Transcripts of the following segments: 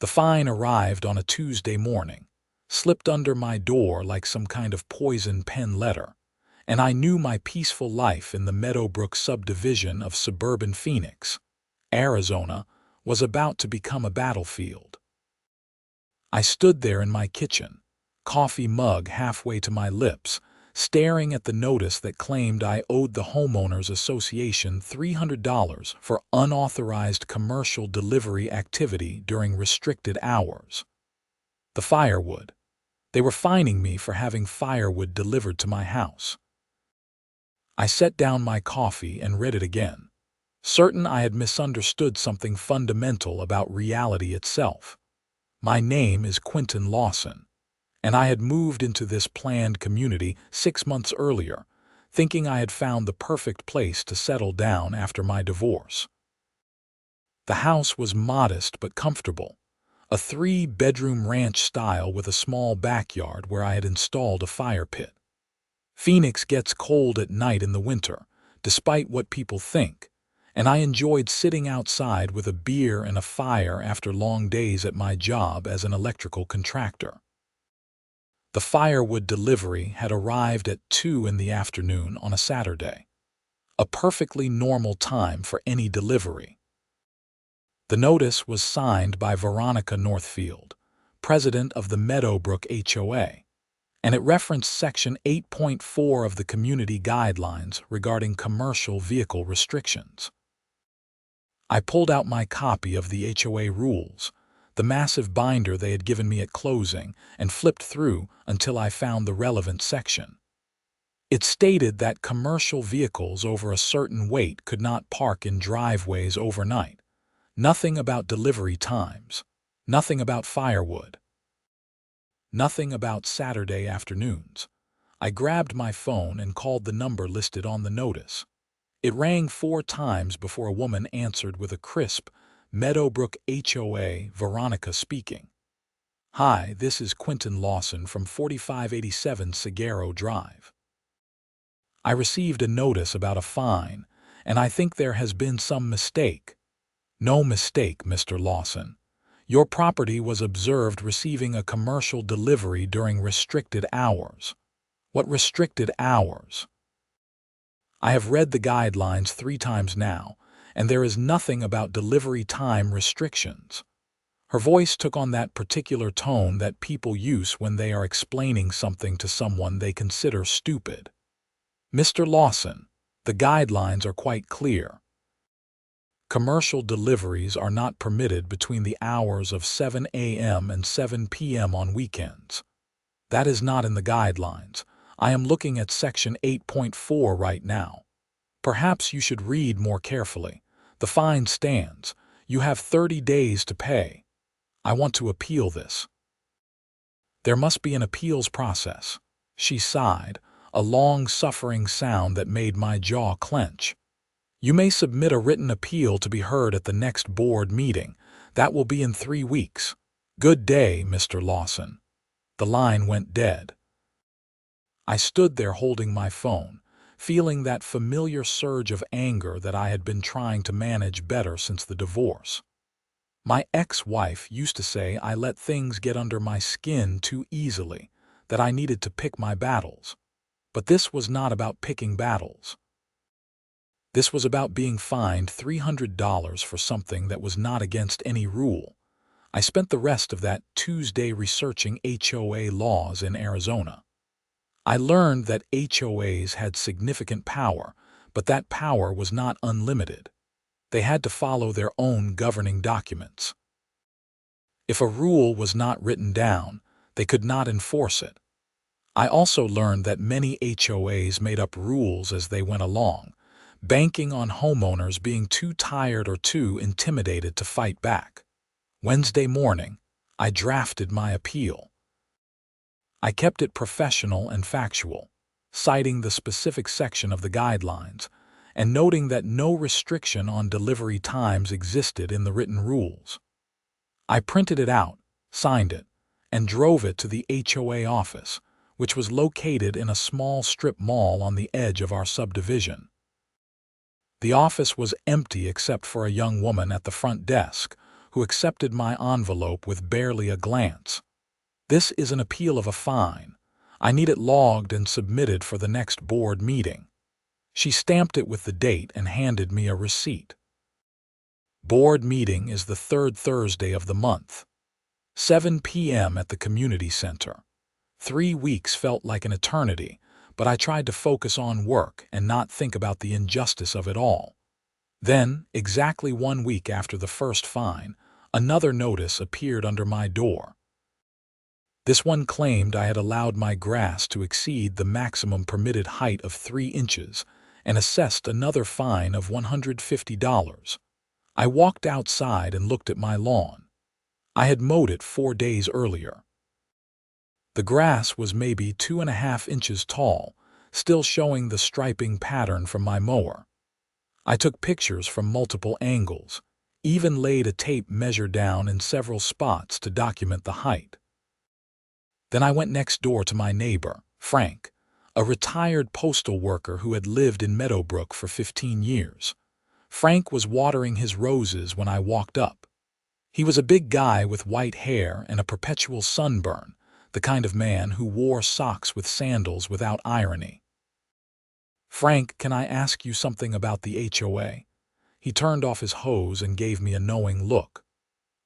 The fine arrived on a Tuesday morning, slipped under my door like some kind of poison pen letter, and I knew my peaceful life in the Meadowbrook subdivision of suburban Phoenix, Arizona, was about to become a battlefield. I stood there in my kitchen, coffee mug halfway to my lips, staring at the notice that claimed I owed the Homeowners Association $300 for unauthorized commercial delivery activity during restricted hours. The firewood. They were fining me for having firewood delivered to my house. I set down my coffee and read it again, certain I had misunderstood something fundamental about reality itself. My name is Quinton Lawson, and I had moved into this planned community 6 months earlier, thinking I had found the perfect place to settle down after my divorce. The house was modest but comfortable, a 3-bedroom ranch style with a small backyard where I had installed a fire pit. Phoenix gets cold at night in the winter, despite what people think, and I enjoyed sitting outside with a beer and a fire after long days at my job as an electrical contractor. The firewood delivery had arrived at 2 in the afternoon on a Saturday, a perfectly normal time for any delivery. The notice was signed by Veronica Northfield, president of the Meadowbrook HOA, and it referenced Section 8.4 of the Community Guidelines regarding commercial vehicle restrictions. I pulled out my copy of the HOA rules, the massive binder they had given me at closing, and flipped through until I found the relevant section. It stated that commercial vehicles over a certain weight could not park in driveways overnight. Nothing about delivery times. Nothing about firewood. Nothing about Saturday afternoons. I grabbed my phone and called the number listed on the notice. It rang 4 times before a woman answered with a crisp, "Meadowbrook HOA, Veronica speaking. Hi, this is Quinton Lawson from 4587 Seguero Drive. I received a notice about a fine, and I think there has been some mistake." "No mistake, Mr. Lawson. Your property was observed receiving a commercial delivery during restricted hours." "What restricted hours?" "I have read the guidelines 3 times now, and there is nothing about delivery time restrictions." Her voice took on that particular tone that people use when they are explaining something to someone they consider stupid. "Mr. Lawson, the guidelines are quite clear. Commercial deliveries are not permitted between the hours of 7 a.m. and 7 p.m. on weekends. That is not in the guidelines. I am looking at Section 8.4 right now. Perhaps you should read more carefully. The fine stands. You have 30 days to pay. I want to appeal this." "There must be an appeals process." She sighed, a long-suffering sound that made my jaw clench. "You may submit a written appeal to be heard at the next board meeting. That will be in 3 weeks. Good day, Mr. Lawson." The line went dead. I stood there holding my phone, feeling that familiar surge of anger that I had been trying to manage better since the divorce. My ex-wife used to say I let things get under my skin too easily, that I needed to pick my battles. But this was not about picking battles. This was about being fined $300 for something that was not against any rule. I spent the rest of that Tuesday researching HOA laws in Arizona. I learned that HOAs had significant power, but that power was not unlimited. They had to follow their own governing documents. If a rule was not written down, they could not enforce it. I also learned that many HOAs made up rules as they went along, banking on homeowners being too tired or too intimidated to fight back. Wednesday morning, I drafted my appeal. I kept it professional and factual, citing the specific section of the guidelines, and noting that no restriction on delivery times existed in the written rules. I printed it out, signed it, and drove it to the HOA office, which was located in a small strip mall on the edge of our subdivision. The office was empty except for a young woman at the front desk, who accepted my envelope with barely a glance. "This is an appeal of a fine. I need it logged and submitted for the next board meeting." She stamped it with the date and handed me a receipt. Board meeting is the third Thursday of the month. 7 p.m. at the community center. 3 weeks felt like an eternity, but I tried to focus on work and not think about the injustice of it all. Then, exactly 1 week after the first fine, another notice appeared under my door. This one claimed I had allowed my grass to exceed the maximum permitted height of 3 inches and assessed another fine of $150. I walked outside and looked at my lawn. I had mowed it 4 days earlier. The grass was maybe 2.5 inches tall, still showing the striping pattern from my mower. I took pictures from multiple angles, even laid a tape measure down in several spots to document the height. Then I went next door to my neighbor, Frank, a retired postal worker who had lived in Meadowbrook for 15 years. Frank was watering his roses when I walked up. He was a big guy with white hair and a perpetual sunburn, the kind of man who wore socks with sandals without irony. "Frank, can I ask you something about the HOA?" He turned off his hose and gave me a knowing look.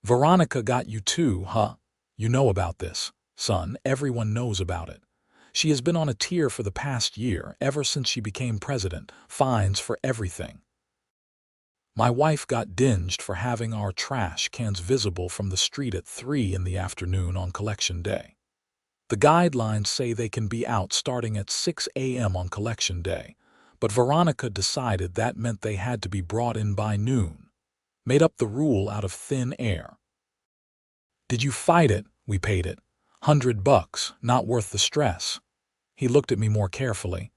"Veronica got you too, huh? You know about this, son. Everyone knows about it. She has been on a tier for the past year, ever since she became president, fines for everything. My wife got dinged for having our trash cans visible from the street at 3 in the afternoon on collection day. The guidelines say they can be out starting at 6 a.m. on collection day, but Veronica decided that meant they had to be brought in by noon. Made up the rule out of thin air. Did you fight it? We paid it. $100, not worth the stress." He looked at me more carefully.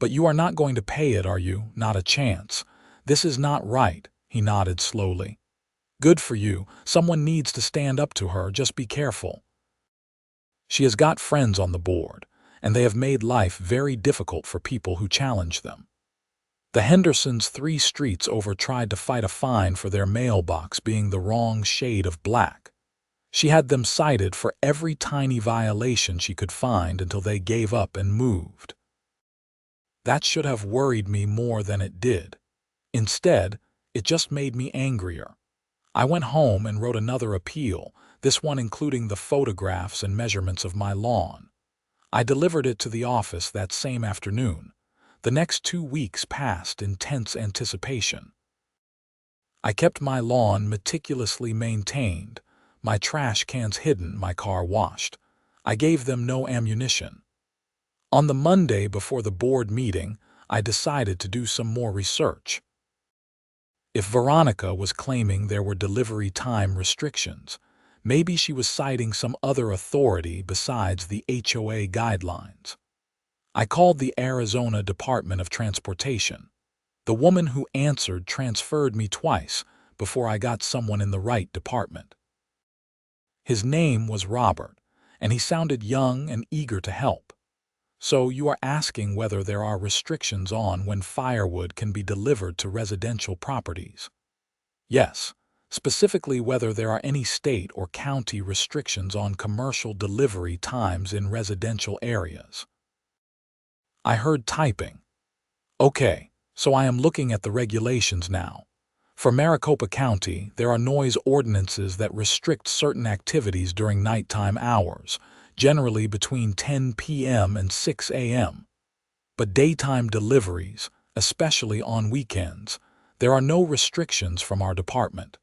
"But you are not going to pay it, are you? Not a chance. This is not right." He nodded slowly. "Good for you. Someone needs to stand up to her. Just be careful. She has got friends on the board, and they have made life very difficult for people who challenge them. The Hendersons 3 streets over tried to fight a fine for their mailbox being the wrong shade of black. She had them cited for every tiny violation she could find until they gave up and moved. That should have worried me more than it did. Instead, it just made me angrier. I went home and wrote another appeal, this one including the photographs and measurements of my lawn. I delivered it to the office that same afternoon. The next 2 weeks passed in tense anticipation. I kept my lawn meticulously maintained, my trash cans hidden, my car washed. I gave them no ammunition. On the Monday before the board meeting, I decided to do some more research. If Veronica was claiming there were delivery time restrictions, maybe she was citing some other authority besides the HOA guidelines. I called the Arizona Department of Transportation. The woman who answered transferred me twice before I got someone in the right department. His name was Robert, and he sounded young and eager to help. "So you are asking whether there are restrictions on when firewood can be delivered to residential properties?" "Yes, specifically whether there are any state or county restrictions on commercial delivery times in residential areas." I heard typing. "Okay, so I am looking at the regulations now. For Maricopa County, there are noise ordinances that restrict certain activities during nighttime hours, generally between 10 p.m. and 6 a.m. But daytime deliveries, especially on weekends, there are no restrictions from our department.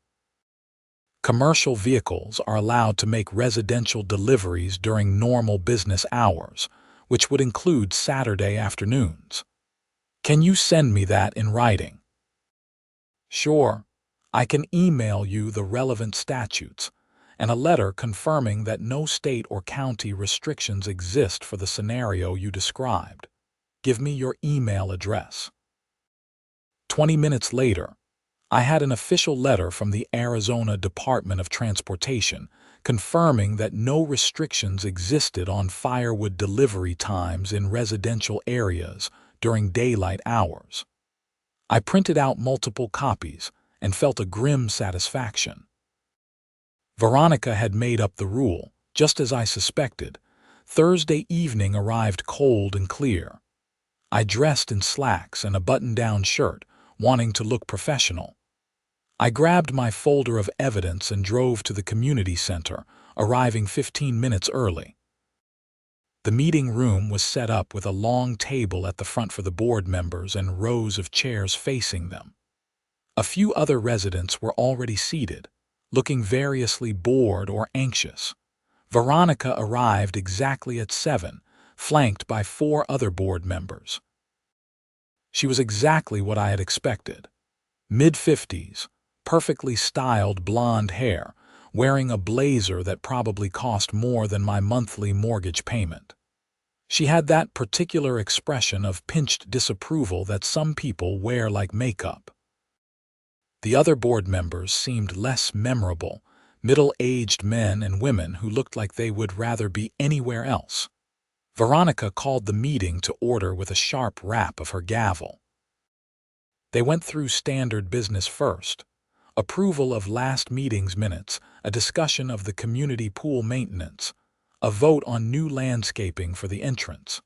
Commercial vehicles are allowed to make residential deliveries during normal business hours, which would include Saturday afternoons. Can you send me that in writing?" "Sure. I can email you the relevant statutes and a letter confirming that no state or county restrictions exist for the scenario you described. Give me your email address." 20 minutes later, I had an official letter from the Arizona Department of Transportation confirming that no restrictions existed on firewood delivery times in residential areas during daylight hours. I printed out multiple copies and felt a grim satisfaction. Veronica had made up the rule, just as I suspected. Thursday evening arrived cold and clear. I dressed in slacks and a button-down shirt, wanting to look professional. I grabbed my folder of evidence and drove to the community center, arriving 15 minutes early. The meeting room was set up with a long table at the front for the board members and rows of chairs facing them. A few other residents were already seated, looking variously bored or anxious. Veronica arrived exactly at 7, flanked by 4 other board members. She was exactly what I had expected. Mid-50s, perfectly styled blonde hair, wearing a blazer that probably cost more than my monthly mortgage payment. She had that particular expression of pinched disapproval that some people wear like makeup. The other board members seemed less memorable, middle-aged men and women who looked like they would rather be anywhere else. Veronica called the meeting to order with a sharp rap of her gavel. They went through standard business first: approval of last meeting's minutes, a discussion of the community pool maintenance, a vote on new landscaping for the entrance.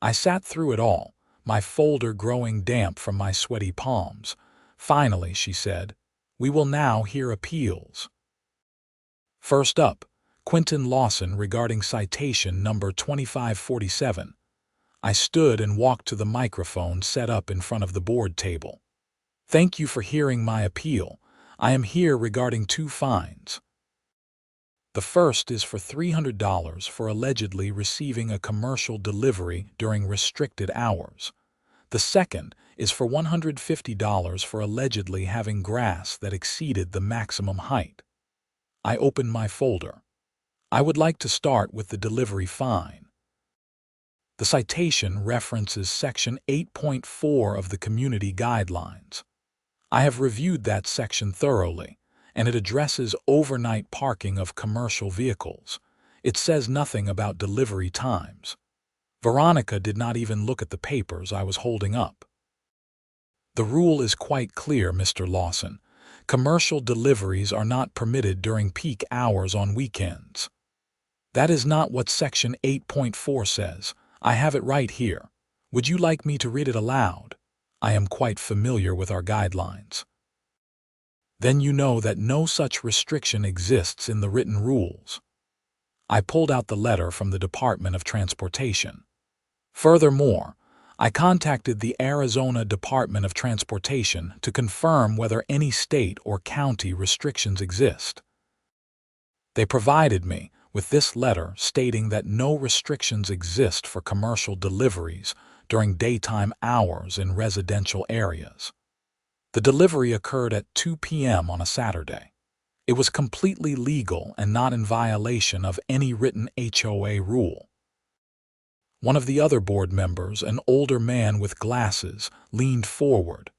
I sat through it all, my folder growing damp from my sweaty palms. Finally, she said, "We will now hear appeals. First up, Quinton Lawson regarding citation number 2547. I stood and walked to the microphone set up in front of the board table. Thank you for hearing my appeal. I am here regarding 2 fines. The first is for $300 for allegedly receiving a commercial delivery during restricted hours. The second is for $150 for allegedly having grass that exceeded the maximum height. I opened my folder. I would like to start with the delivery fine. The citation references Section 8.4 of the Community Guidelines. I have reviewed that section thoroughly, and it addresses overnight parking of commercial vehicles. It says nothing about delivery times. Veronica did not even look at the papers I was holding up. The rule is quite clear, Mr. Lawson. Commercial deliveries are not permitted during peak hours on weekends. That is not what Section 8.4 says. I have it right here. Would you like me to read it aloud? I am quite familiar with our guidelines. Then you know that no such restriction exists in the written rules. I pulled out the letter from the Department of Transportation. Furthermore, I contacted the Arizona Department of Transportation to confirm whether any state or county restrictions exist. They provided me with this letter stating that no restrictions exist for commercial deliveries during daytime hours in residential areas. The delivery occurred at 2 p.m. on a Saturday. It was completely legal and not in violation of any written HOA rule. One of the other board members, an older man with glasses, leaned forward.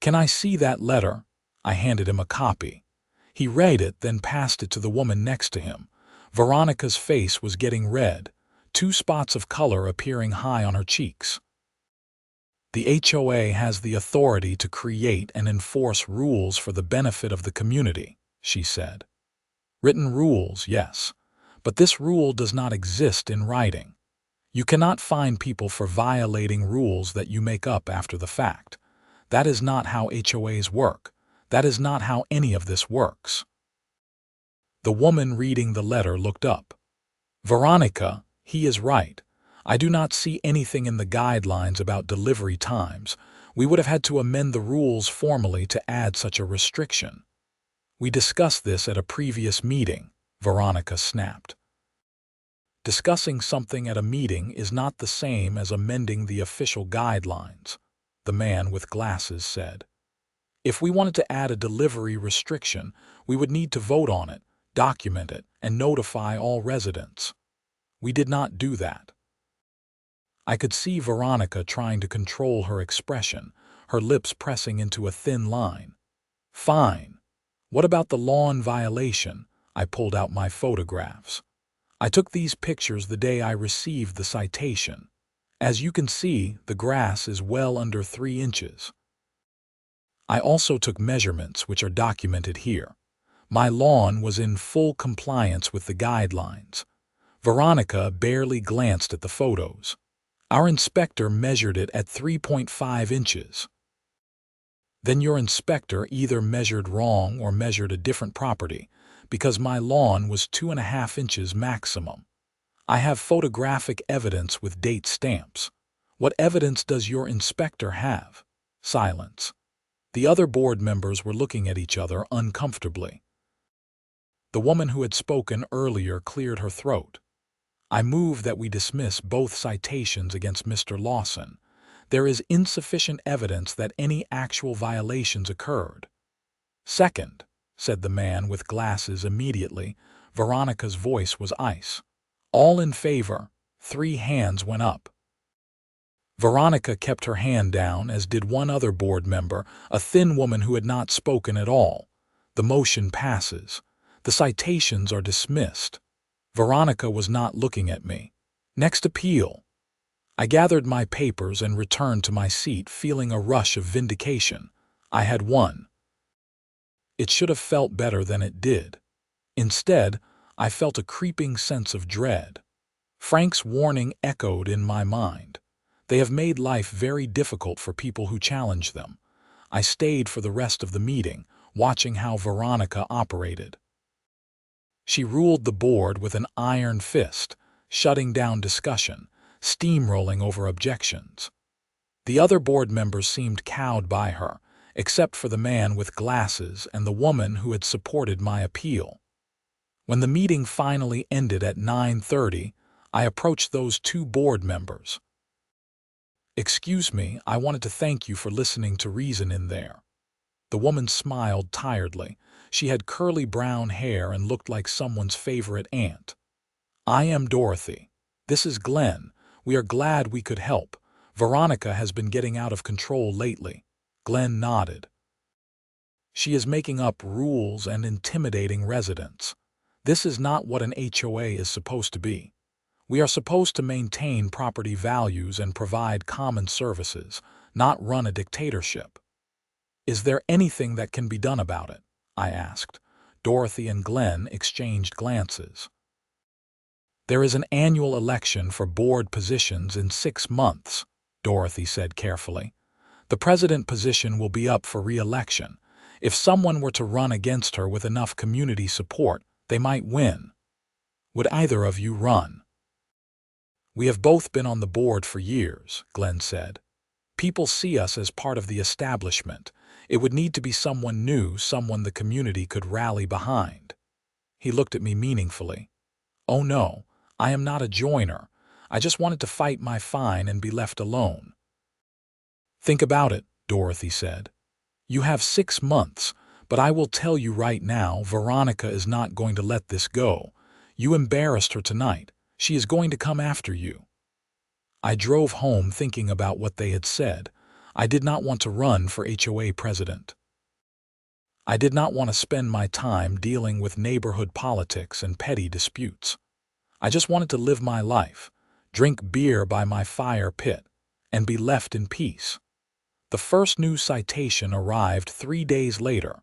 "Can I see that letter?" I handed him a copy. He read it, then passed it to the woman next to him. Veronica's face was getting red, 2 spots of color appearing high on her cheeks. The HOA has the authority to create and enforce rules for the benefit of the community, she said. Written rules, yes, but this rule does not exist in writing. You cannot fine people for violating rules that you make up after the fact. That is not how HOAs work. That is not how any of this works. The woman reading the letter looked up. "Veronica, he is right. I do not see anything in the guidelines about delivery times. We would have had to amend the rules formally to add such a restriction." "We discussed this at a previous meeting," Veronica snapped. "Discussing something at a meeting is not the same as amending the official guidelines," the man with glasses said. "If we wanted to add a delivery restriction, we would need to vote on it, document it, and notify all residents. We did not do that." I could see Veronica trying to control her expression, her lips pressing into a thin line. "Fine. What about the lawn violation?" I pulled out my photographs. I took these pictures the day I received the citation. As you can see, the grass is well under 3 inches. I also took measurements, which are documented here. My lawn was in full compliance with the guidelines. Veronica barely glanced at the photos. Our inspector measured it at 3.5 inches. Then your inspector either measured wrong or measured a different property, because my lawn was 2.5 inches maximum. I have photographic evidence with date stamps. What evidence does your inspector have? Silence. The other board members were looking at each other uncomfortably. The woman who had spoken earlier cleared her throat. I move that we dismiss both citations against Mr. Lawson. There is insufficient evidence that any actual violations occurred. Second, said the man with glasses immediately. Veronica's voice was ice. All in favor. 3 hands went up. Veronica kept her hand down, as did one other board member, a thin woman who had not spoken at all. The motion passes. The citations are dismissed. Veronica was not looking at me. Next appeal. I gathered my papers and returned to my seat, feeling a rush of vindication. I had won. It should have felt better than it did. Instead, I felt a creeping sense of dread. Frank's warning echoed in my mind. They have made life very difficult for people who challenge them. I stayed for the rest of the meeting, watching how Veronica operated. She ruled the board with an iron fist, shutting down discussion, steamrolling over objections. The other board members seemed cowed by her, except for the man with glasses and the woman who had supported my appeal. When the meeting finally ended at 9:30, I approached those 2 board members. "Excuse me, I wanted to thank you for listening to reason in there." The woman smiled tiredly. She had curly brown hair and looked like someone's favorite aunt. "I am Dorothy. This is Glenn. We are glad we could help. Veronica has been getting out of control lately." Glenn nodded. "She is making up rules and intimidating residents. This is not what an HOA is supposed to be. We are supposed to maintain property values and provide common services, not run a dictatorship." "Is there anything that can be done about it?" I asked. Dorothy and Glenn exchanged glances. "There is an annual election for board positions in 6 months, Dorothy said carefully. "The president position will be up for re-election. If someone were to run against her with enough community support, they might win. Would either of you run?" "We have both been on the board for years," Glenn said. "People see us as part of the establishment. It would need to be someone new, someone the community could rally behind." He looked at me meaningfully. "Oh no, I am not a joiner. I just wanted to fight my fine and be left alone." "Think about it," Dorothy said. "You have 6 months, but I will tell you right now, Veronica is not going to let this go. You embarrassed her tonight. She is going to come after you." I drove home thinking about what they had said. I did not want to run for HOA president. I did not want to spend my time dealing with neighborhood politics and petty disputes. I just wanted to live my life, drink beer by my fire pit, and be left in peace. The first new citation arrived 3 days later.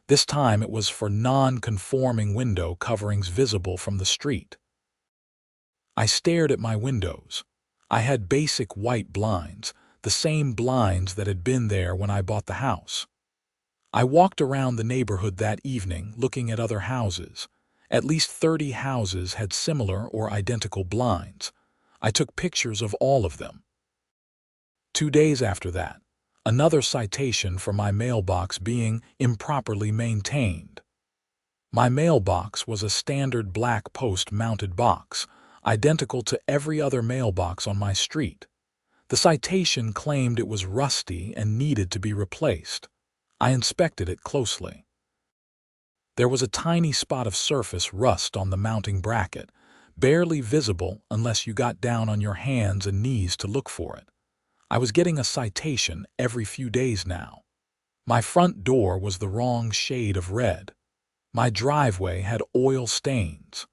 This time it was for non-conforming window coverings visible from the street. I stared at my windows. I had basic white blinds, the same blinds that had been there when I bought the house. I walked around the neighborhood that evening looking at other houses. At least 30 houses had similar or identical blinds. I took pictures of all of them. 2 days after that, another citation for my mailbox being improperly maintained. My mailbox was a standard black post-mounted box, identical to every other mailbox on my street. The citation claimed it was rusty and needed to be replaced. I inspected it closely. There was a tiny spot of surface rust on the mounting bracket, barely visible unless you got down on your hands and knees to look for it. I was getting a citation every few days now. My front door was the wrong shade of red. My driveway had oil stains.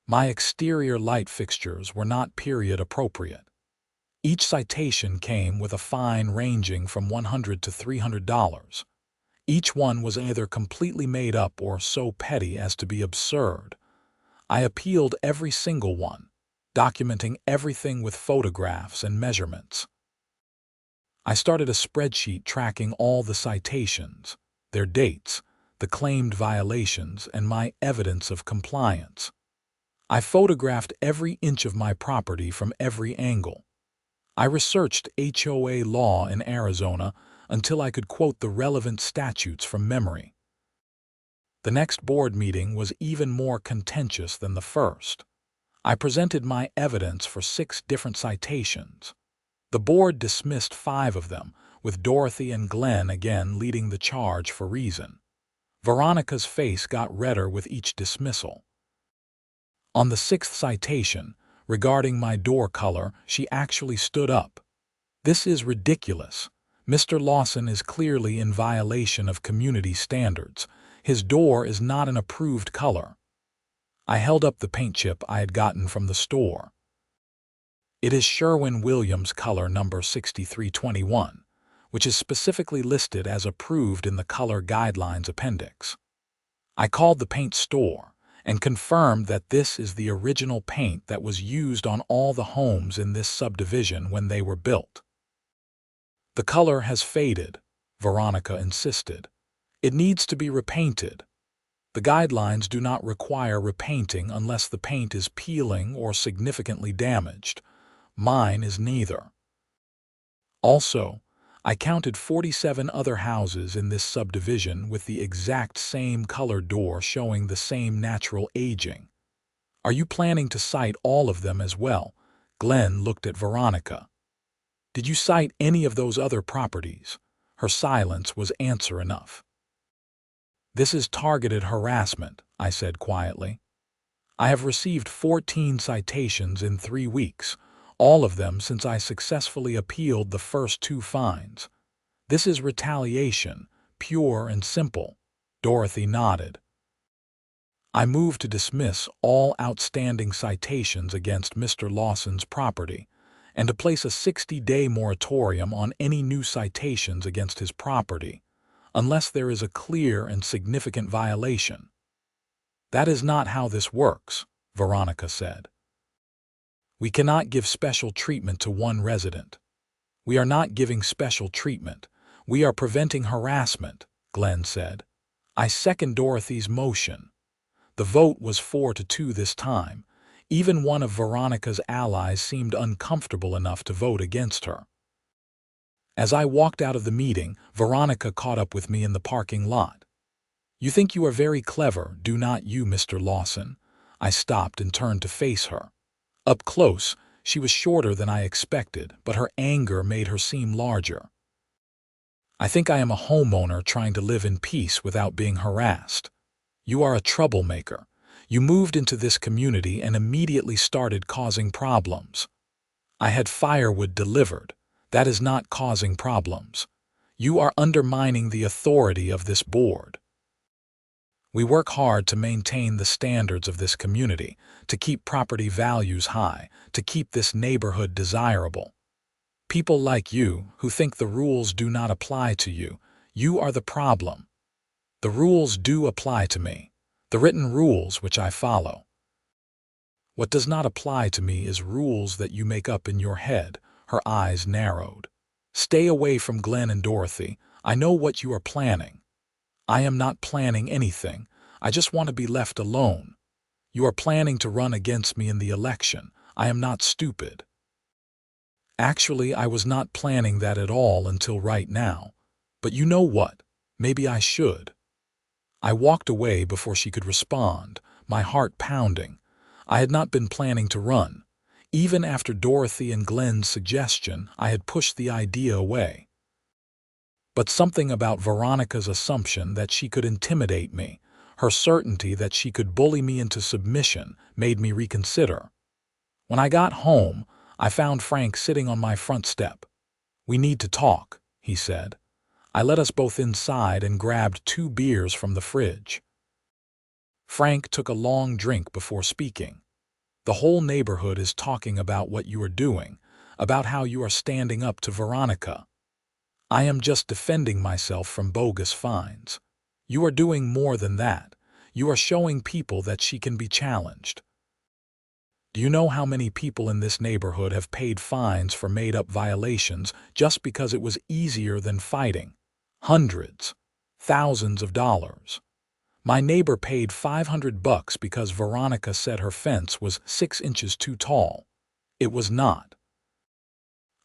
My exterior light fixtures were not period appropriate. Each citation came with a fine ranging from $100 to $300. Each one was either completely made up or so petty as to be absurd. I appealed every single one, documenting everything with photographs and measurements. I started a spreadsheet tracking all the citations, their dates, the claimed violations, and my evidence of compliance. I photographed every inch of my property from every angle. I researched HOA law in Arizona until I could quote the relevant statutes from memory. The next board meeting was even more contentious than the first. I presented my evidence for 6 different citations. The board dismissed 5 of them, with Dorothy and Glenn again leading the charge for reason. Veronica's face got redder with each dismissal. On the 6th citation, regarding my door color, she actually stood up. "This is ridiculous. Mr. Lawson is clearly in violation of community standards. His door is not an approved color." I held up the paint chip I had gotten from the store. "It is Sherwin-Williams color number 6321, which is specifically listed as approved in the Color Guidelines Appendix." I called the paint store and confirmed that this is the original paint that was used on all the homes in this subdivision when they were built. "The color has faded," Veronica insisted. "It needs to be repainted. The guidelines do not require repainting unless the paint is peeling or significantly damaged. Mine is neither." Also, I counted 47 other houses in this subdivision with the exact same color door showing the same natural aging. "Are you planning to cite all of them as well?" Glenn looked at Veronica. "Did you cite any of those other properties?" Her silence was answer enough. "This is targeted harassment," I said quietly. "I have received 14 citations in 3 weeks, all of them since I successfully appealed the first 2 fines. This is retaliation, pure and simple." Dorothy nodded. "I move to dismiss all outstanding citations against Mr. Lawson's property and to place a 60-day moratorium on any new citations against his property, unless there is a clear and significant violation." "That is not how this works," Veronica said. "We cannot give special treatment to one resident." "We are not giving special treatment. We are preventing harassment," Glenn said. I second Dorothy's motion. The vote was 4-2 this time. Even one of Veronica's allies seemed uncomfortable enough to vote against her. As I walked out of the meeting, Veronica caught up with me in the parking lot. "You think you are very clever, do not you, Mr. Lawson?" I stopped and turned to face her. Up close, she was shorter than I expected, but her anger made her seem larger. "I think I am a homeowner trying to live in peace without being harassed. You are a troublemaker. You moved into this community and immediately started causing problems. I had firewood delivered. That is not causing problems. You are undermining the authority of this board. We work hard to maintain the standards of this community, to keep property values high, to keep this neighborhood desirable. People like you, who think the rules do not apply to you, you are the problem. The rules do apply to me, the written rules which I follow. What does not apply to me is rules that you make up in your head." Her eyes narrowed. "Stay away from Glenn and Dorothy. I know what you are planning." "I am not planning anything. I just want to be left alone." "You are planning to run against me in the election. I am not stupid." "Actually, I was not planning that at all until right now. But you know what? Maybe I should." I walked away before she could respond, my heart pounding. I had not been planning to run. Even after Dorothy and Glenn's suggestion, I had pushed the idea away. But something about Veronica's assumption that she could intimidate me, her certainty that she could bully me into submission, made me reconsider. When I got home, I found Frank sitting on my front step. "We need to talk," he said. I let us both inside and grabbed 2 beers from the fridge. Frank took a long drink before speaking. "The whole neighborhood is talking about what you are doing, about how you are standing up to Veronica." I am just defending myself from bogus fines. You are doing more than that. You are showing people that she can be challenged. Do you know how many people in this neighborhood have paid fines for made-up violations just because it was easier than fighting? Hundreds, thousands of dollars. My neighbor paid $500 because Veronica said her fence was 6 inches too tall. It was not.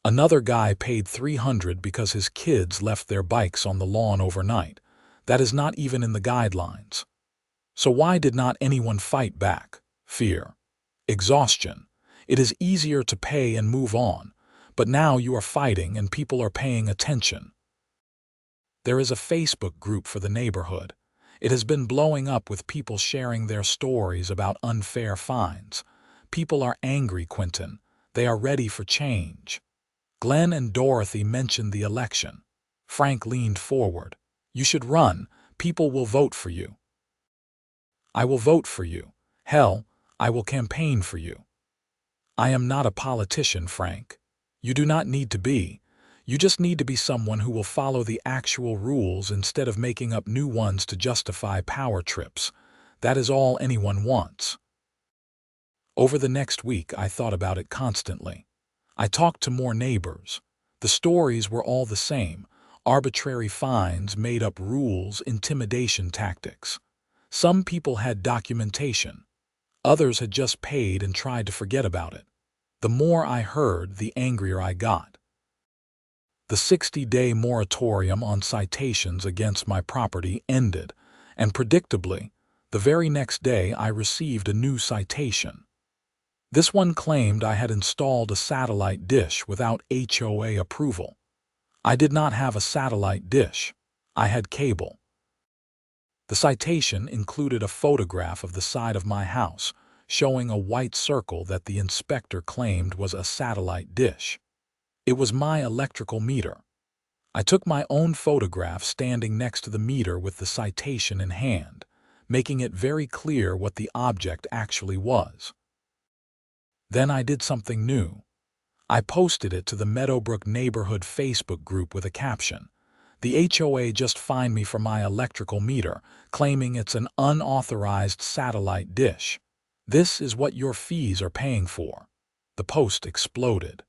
Another guy paid $300 because his kids left their bikes on the lawn overnight. That is not even in the guidelines. So why did not anyone fight back? Fear. Exhaustion. It is easier to pay and move on, but now you are fighting and people are paying attention. There is a Facebook group for the neighborhood. It has been blowing up with people sharing their stories about unfair fines. People are angry, Quinton. They are ready for change. Glenn and Dorothy mentioned the election. Frank leaned forward. You should run. People will vote for you. I will vote for you. Hell, I will campaign for you. I am not a politician, Frank. You do not need to be. You just need to be someone who will follow the actual rules instead of making up new ones to justify power trips. That is all anyone wants. Over the next week, I thought about it constantly. I talked to more neighbors. The stories were all the same: arbitrary fines, made-up rules, intimidation tactics. Some people had documentation. Others had just paid and tried to forget about it. The more I heard, the angrier I got. The 60-day moratorium on citations against my property ended, and predictably, the very next day I received a new citation. This one claimed I had installed a satellite dish without HOA approval. I did not have a satellite dish. I had cable. The citation included a photograph of the side of my house, showing a white circle that the inspector claimed was a satellite dish. It was my electrical meter. I took my own photograph standing next to the meter with the citation in hand, making it very clear what the object actually was. Then I did something new. I posted it to the Meadowbrook Neighborhood Facebook group with a caption. The HOA just fined me for my electrical meter, claiming it's an unauthorized satellite dish. This is what your fees are paying for. The post exploded.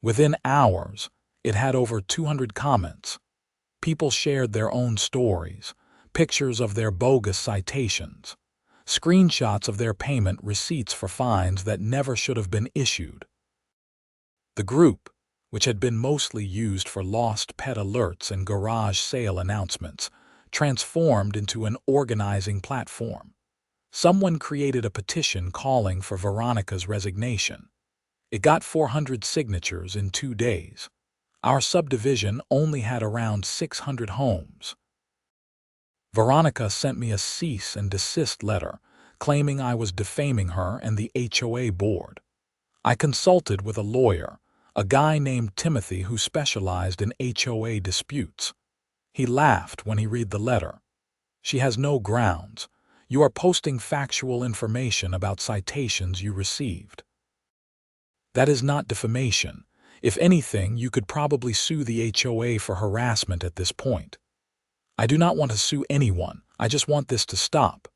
Within hours, it had over 200 comments. People shared their own stories, pictures of their bogus citations, screenshots of their payment receipts for fines that never should have been issued. The group, which had been mostly used for lost pet alerts and garage sale announcements, transformed into an organizing platform. Someone created a petition calling for Veronica's resignation. It got 400 signatures in 2 days. Our subdivision only had around 600 homes. Veronica sent me a cease and desist letter, claiming I was defaming her and the HOA board. I consulted with a lawyer, a guy named Timothy who specialized in HOA disputes. He laughed when he read the letter. She has no grounds. You are posting factual information about citations you received. That is not defamation. If anything, you could probably sue the HOA for harassment at this point. I do not want to sue anyone. I just want this to stop.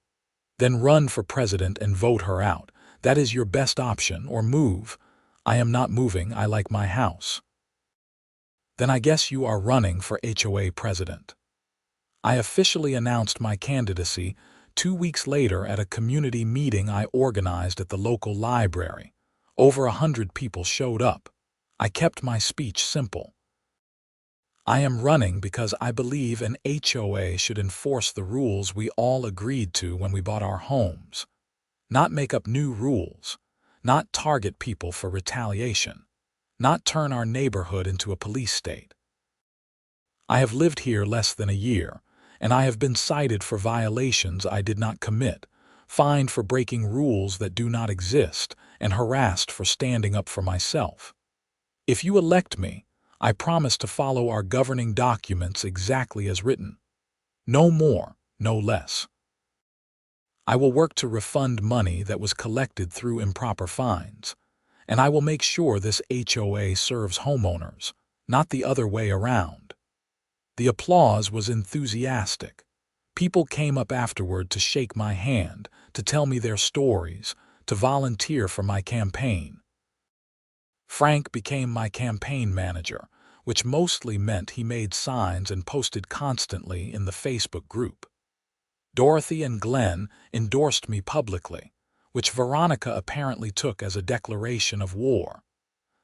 Then run for president and vote her out. That is your best option, or move. I am not moving. I like my house. Then I guess you are running for HOA president. I officially announced my candidacy 2 weeks later at a community meeting I organized at the local library. Over 100 people showed up. I kept my speech simple. I am running because I believe an HOA should enforce the rules we all agreed to when we bought our homes. Not make up new rules. Not target people for retaliation. Not turn our neighborhood into a police state. I have lived here less than a year, and I have been cited for violations I did not commit, fined for breaking rules that do not exist, and harassed for standing up for myself. If you elect me, I promise to follow our governing documents exactly as written. No more, no less. I will work to refund money that was collected through improper fines, and I will make sure this HOA serves homeowners, not the other way around. The applause was enthusiastic. People came up afterward to shake my hand, to tell me their stories, to volunteer for my campaign. Frank became my campaign manager, which mostly meant he made signs and posted constantly in the Facebook group. Dorothy and Glenn endorsed me publicly, which Veronica apparently took as a declaration of war.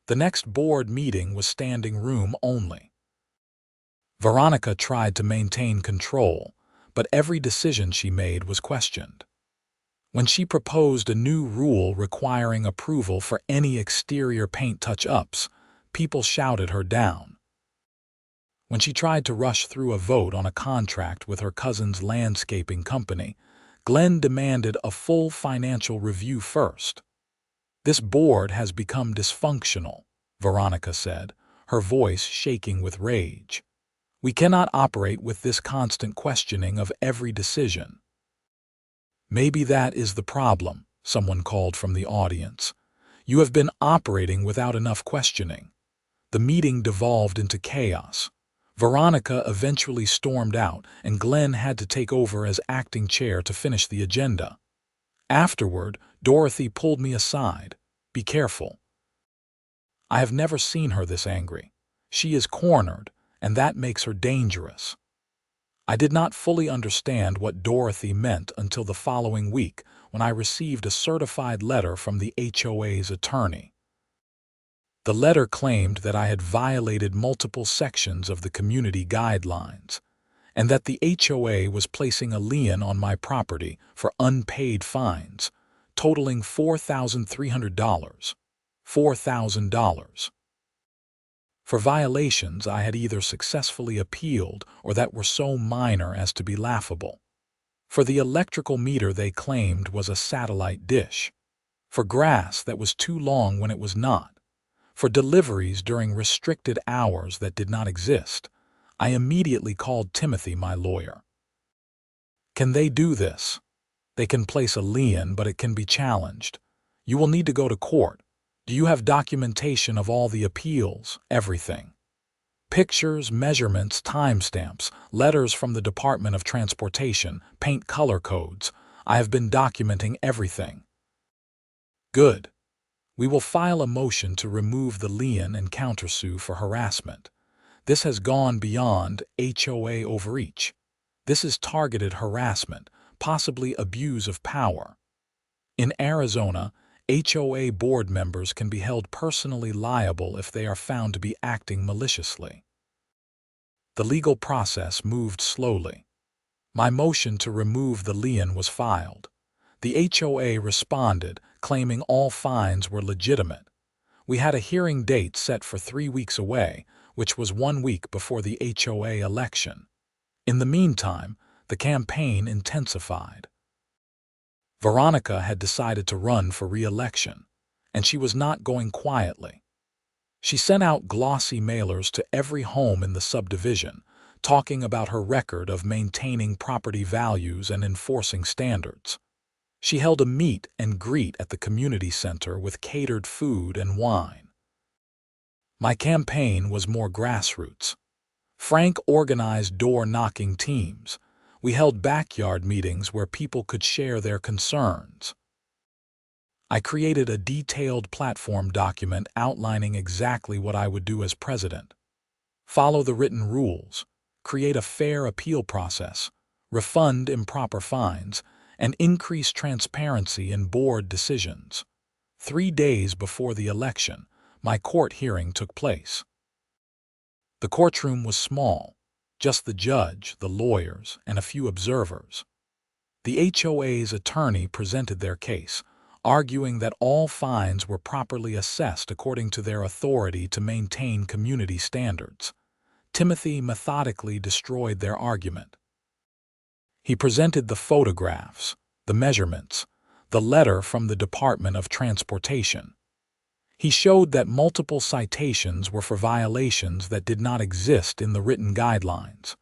The next board meeting was standing room only. Veronica tried to maintain control, but every decision she made was questioned. When she proposed a new rule requiring approval for any exterior paint touch-ups, people shouted her down. When she tried to rush through a vote on a contract with her cousin's landscaping company, Glenn demanded a full financial review first. "This board has become dysfunctional," Veronica said, her voice shaking with rage. "We cannot operate with this constant questioning of every decision." "Maybe that is the problem," someone called from the audience. "You have been operating without enough questioning." The meeting devolved into chaos. Veronica eventually stormed out, and Glenn had to take over as acting chair to finish the agenda. Afterward, Dorothy pulled me aside. "Be careful." I have never seen her this angry. She is cornered, and that makes her dangerous. I did not fully understand what Dorothy meant until the following week, when I received a certified letter from the HOA's attorney. The letter claimed that I had violated multiple sections of the community guidelines, and that the HOA was placing a lien on my property for unpaid fines, totaling $4,300. $4,000. For violations I had either successfully appealed or that were so minor as to be laughable. For the electrical meter they claimed was a satellite dish. For grass that was too long when it was not. For deliveries during restricted hours that did not exist. I immediately called Timothy, my lawyer. "Can they do this?" "They can place a lien, but it can be challenged. You will need to go to court. Do you have documentation of all the appeals, everything? Pictures, measurements, timestamps, letters from the Department of Transportation, paint color codes. I have been documenting everything." "Good. We will file a motion to remove the lien and countersue for harassment. This has gone beyond HOA overreach. This is targeted harassment, possibly abuse of power. In Arizona, HOA board members can be held personally liable if they are found to be acting maliciously." The legal process moved slowly. My motion to remove the lien was filed. The HOA responded, claiming all fines were legitimate. We had a hearing date set for 3 weeks away, which was 1 week before the HOA election. In the meantime, the campaign intensified. Veronica had decided to run for re-election, and she was not going quietly. She sent out glossy mailers to every home in the subdivision, talking about her record of maintaining property values and enforcing standards. She held a meet and greet at the community center with catered food and wine. My campaign was more grassroots. Frank organized door-knocking teams. We held backyard meetings where people could share their concerns. I created a detailed platform document outlining exactly what I would do as president. Follow the written rules, create a fair appeal process, refund improper fines, and increase transparency in board decisions. 3 days before the election, my court hearing took place. The courtroom was small, just the judge, the lawyers, and a few observers. The HOA's attorney presented their case, arguing that all fines were properly assessed according to their authority to maintain community standards. Timothy methodically destroyed their argument. He presented the photographs, the measurements, the letter from the Department of Transportation. He showed that multiple citations were for violations that did not exist in the written guidelines.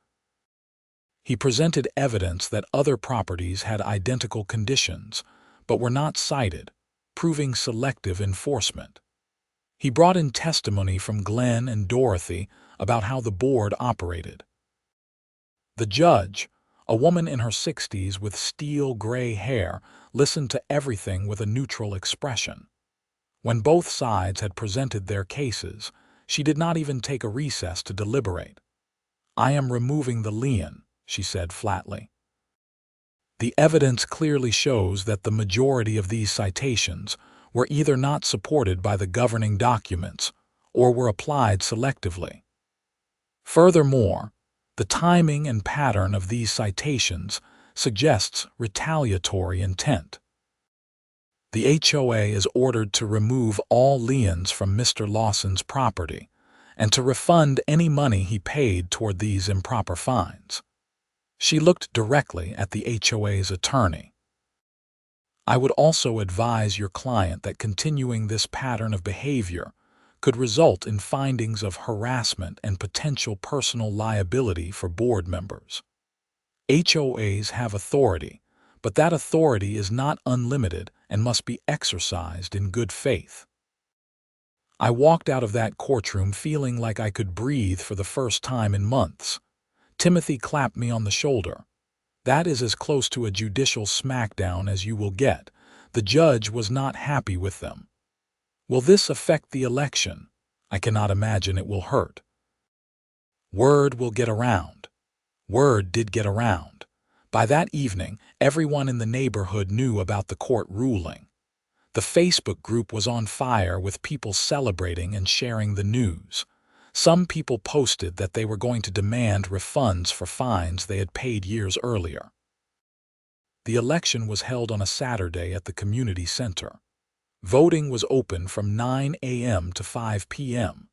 He presented evidence that other properties had identical conditions, but were not cited, proving selective enforcement. He brought in testimony from Glenn and Dorothy about how the board operated. The judge, a woman in her 60s with steel gray hair, listened to everything with a neutral expression. When both sides had presented their cases, she did not even take a recess to deliberate. "I am removing the lien," she said flatly. The evidence clearly shows that the majority of these citations were either not supported by the governing documents or were applied selectively. Furthermore, the timing and pattern of these citations suggests retaliatory intent. The HOA is ordered to remove all liens from Mr. Lawson's property and to refund any money he paid toward these improper fines. She looked directly at the HOA's attorney. "I would also advise your client that continuing this pattern of behavior could result in findings of harassment and potential personal liability for board members. HOAs have authority, but that authority is not unlimited and must be exercised in good faith." I walked out of that courtroom feeling like I could breathe for the first time in months. Timothy clapped me on the shoulder. "That is as close to a judicial smackdown as you will get. The judge was not happy with them." "Will this affect the election?" "I cannot imagine it will hurt." Word will get around. Word did get around. By that evening, everyone in the neighborhood knew about the court ruling. The Facebook group was on fire with people celebrating and sharing the news. Some people posted that they were going to demand refunds for fines they had paid years earlier. The election was held on a Saturday at the community center. Voting was open from 9 a.m. to 5 p.m.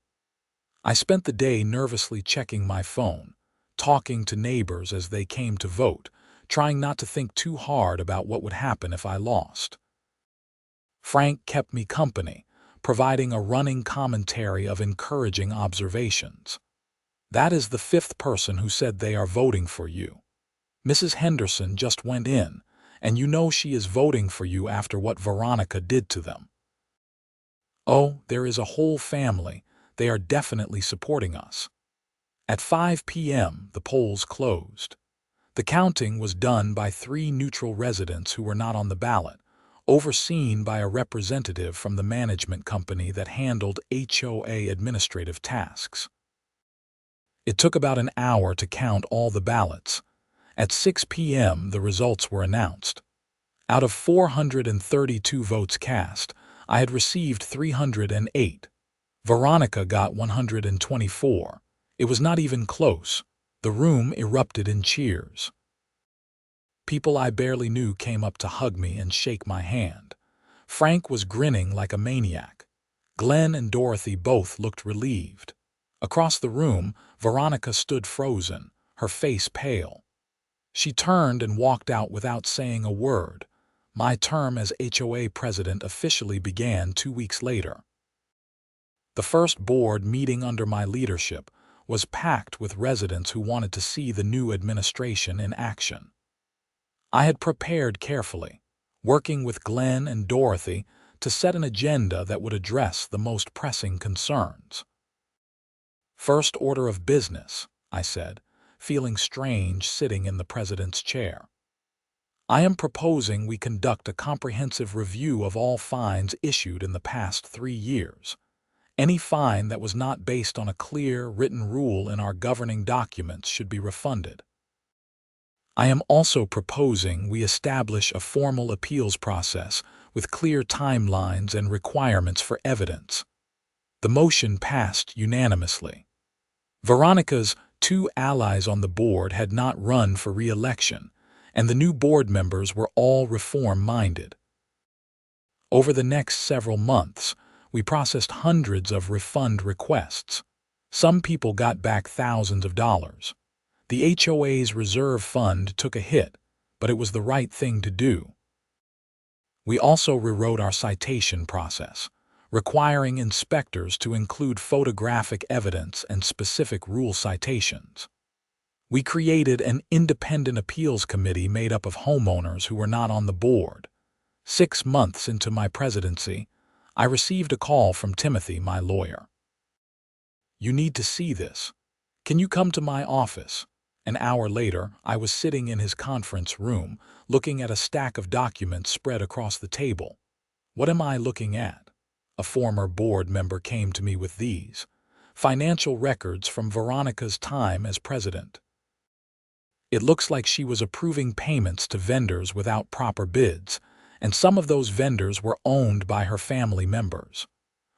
I spent the day nervously checking my phone, talking to neighbors as they came to vote, trying not to think too hard about what would happen if I lost. Frank kept me company, providing a running commentary of encouraging observations. "That is the fifth person who said they are voting for you. Mrs. Henderson just went in, and you know she is voting for you after what Veronica did to them. Oh, there is a whole family. They are definitely supporting us." At 5 p.m., the polls closed. The counting was done by 3 neutral residents who were not on the ballot, overseen by a representative from the management company that handled HOA administrative tasks. It took about an hour to count all the ballots. At 6 p.m., the results were announced. Out of 432 votes cast, I had received 308. Veronica got 124. It was not even close. The room erupted in cheers. People I barely knew came up to hug me and shake my hand. Frank was grinning like a maniac. Glenn and Dorothy both looked relieved. Across the room, Veronica stood frozen, her face pale. She turned and walked out without saying a word. My term as HOA president officially began 2 weeks later. The first board meeting under my leadership was packed with residents who wanted to see the new administration in action. I had prepared carefully, working with Glenn and Dorothy to set an agenda that would address the most pressing concerns. "First order of business," I said, feeling strange sitting in the president's chair. "I am proposing we conduct a comprehensive review of all fines issued in the past 3 years. Any fine that was not based on a clear, written rule in our governing documents should be refunded. I am also proposing we establish a formal appeals process with clear timelines and requirements for evidence." The motion passed unanimously. Veronica's 2 allies on the board had not run for re-election, and the new board members were all reform-minded. Over the next several months, we processed hundreds of refund requests. Some people got back thousands of dollars. The HOA's reserve fund took a hit, but it was the right thing to do. We also rewrote our citation process, requiring inspectors to include photographic evidence and specific rule citations. We created an independent appeals committee made up of homeowners who were not on the board. 6 months into my presidency, I received a call from Timothy, my lawyer. "You need to see this. Can you come to my office?" An hour later, I was sitting in his conference room, looking at a stack of documents spread across the table. "What am I looking at?" A former board member came to me with these financial records from Veronica's time as president. It looks like she was approving payments to vendors without proper bids, and some of those vendors were owned by her family members.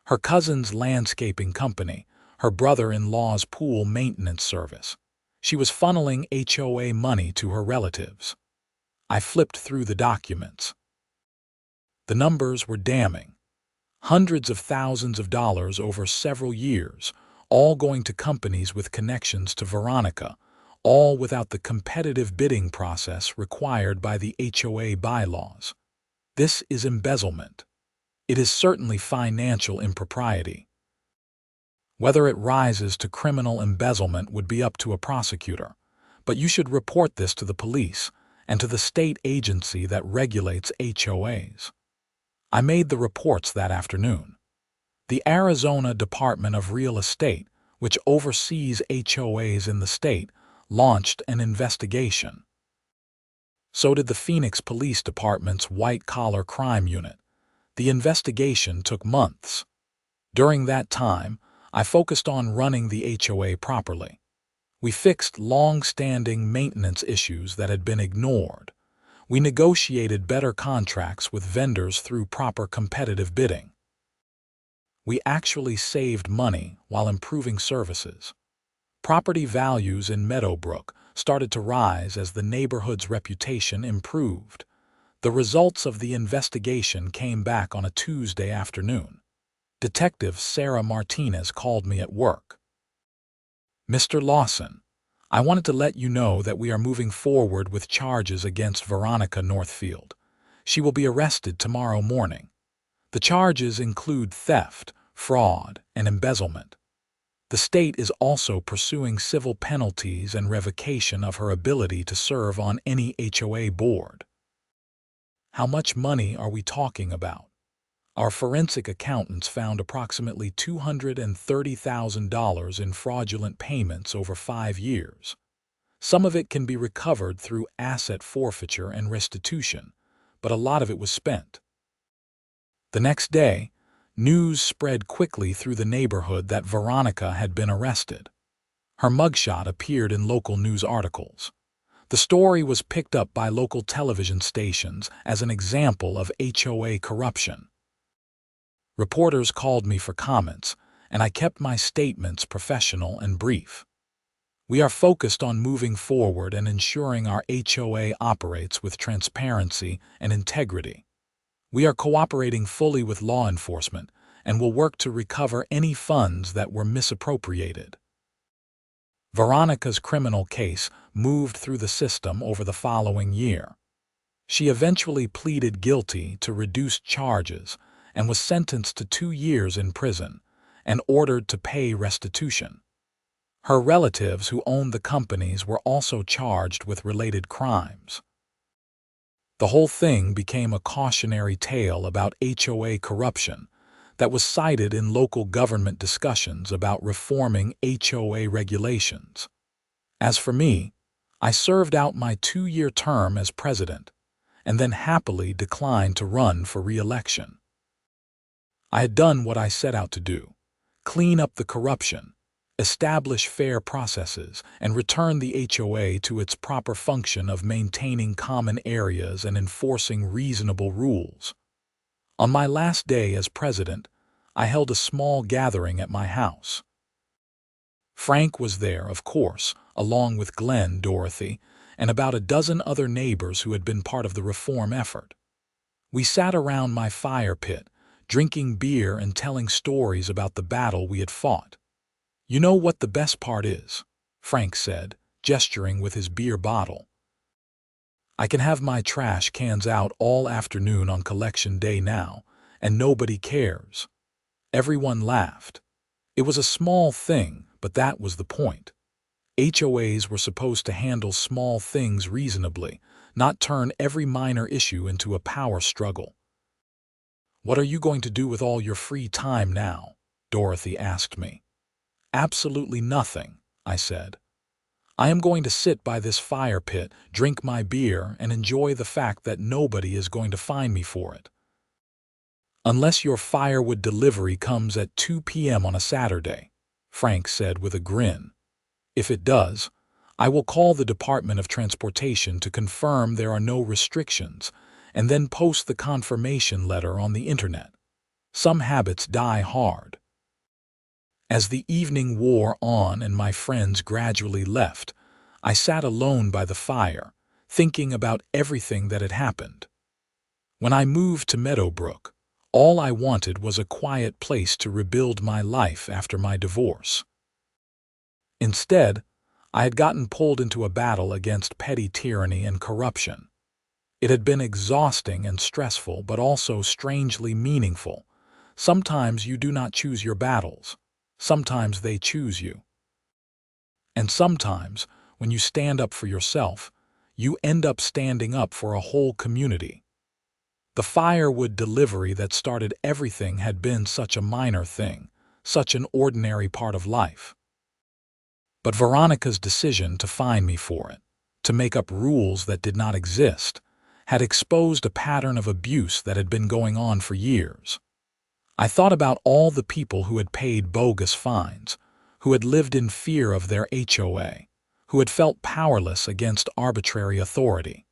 Her cousin's landscaping company, her brother-in-law's pool maintenance service. She was funneling HOA money to her relatives. I flipped through the documents. The numbers were damning. Hundreds of thousands of dollars over several years, all going to companies with connections to Veronica, all without the competitive bidding process required by the HOA bylaws. This is embezzlement. It is certainly financial impropriety. Whether it rises to criminal embezzlement would be up to a prosecutor, but you should report this to the police and to the state agency that regulates HOAs. I made the reports that afternoon. The Arizona Department of Real Estate, which oversees HOAs in the state, launched an investigation. So did the Phoenix Police Department's white-collar crime unit. The investigation took months. During that time, I focused on running the HOA properly. We fixed long-standing maintenance issues that had been ignored. We negotiated better contracts with vendors through proper competitive bidding. We actually saved money while improving services. Property values in Meadowbrook started to rise as the neighborhood's reputation improved. The results of the investigation came back on a Tuesday afternoon. Detective Sarah Martinez called me at work. "Mr. Lawson, I wanted to let you know that we are moving forward with charges against Veronica Northfield. She will be arrested tomorrow morning. The charges include theft, fraud, and embezzlement. The state is also pursuing civil penalties and revocation of her ability to serve on any HOA board." How much money are we talking about? Our forensic accountants found approximately $230,000 in fraudulent payments over 5 years. Some of it can be recovered through asset forfeiture and restitution, but a lot of it was spent. The next day, news spread quickly through the neighborhood that Veronica had been arrested. Her mugshot appeared in local news articles. The story was picked up by local television stations as an example of HOA corruption. Reporters called me for comments, and I kept my statements professional and brief. We are focused on moving forward and ensuring our HOA operates with transparency and integrity. We are cooperating fully with law enforcement and will work to recover any funds that were misappropriated. Veronica's criminal case moved through the system over the following year. She eventually pleaded guilty to reduced charges and was sentenced to 2 years in prison and ordered to pay restitution. Her relatives who owned the companies were also charged with related crimes. The whole thing became a cautionary tale about HOA corruption that was cited in local government discussions about reforming HOA regulations. As for me, I served out my 2-year term as president and then happily declined to run for re-election. I had done what I set out to do: clean up the corruption, establish fair processes, and return the HOA to its proper function of maintaining common areas and enforcing reasonable rules. On my last day as president, I held a small gathering at my house. Frank was there, of course, along with Glenn, Dorothy, and about a dozen other neighbors who had been part of the reform effort. We sat around my fire pit, drinking beer and telling stories about the battle we had fought. "You know what the best part is?" Frank said, gesturing with his beer bottle. "I can have my trash cans out all afternoon on collection day now, and nobody cares." Everyone laughed. It was a small thing, but that was the point. HOAs were supposed to handle small things reasonably, not turn every minor issue into a power struggle. "What are you going to do with all your free time now?" Dorothy asked me. "Absolutely nothing," I said. "I am going to sit by this fire pit, drink my beer, and enjoy the fact that nobody is going to find me for it." "Unless your firewood delivery comes at 2 p.m. on a Saturday," Frank said with a grin. "If it does, I will call the Department of Transportation to confirm there are no restrictions and then post the confirmation letter on the internet. Some habits die hard." As the evening wore on and my friends gradually left, I sat alone by the fire, thinking about everything that had happened. When I moved to Meadowbrook, all I wanted was a quiet place to rebuild my life after my divorce. Instead, I had gotten pulled into a battle against petty tyranny and corruption. It had been exhausting and stressful, but also strangely meaningful. Sometimes you do not choose your battles. Sometimes they choose you. And sometimes, when you stand up for yourself, you end up standing up for a whole community. The firewood delivery that started everything had been such a minor thing, such an ordinary part of life. But Veronica's decision to fine me for it, to make up rules that did not exist, had exposed a pattern of abuse that had been going on for years. I thought about all the people who had paid bogus fines, who had lived in fear of their HOA, who had felt powerless against arbitrary authority.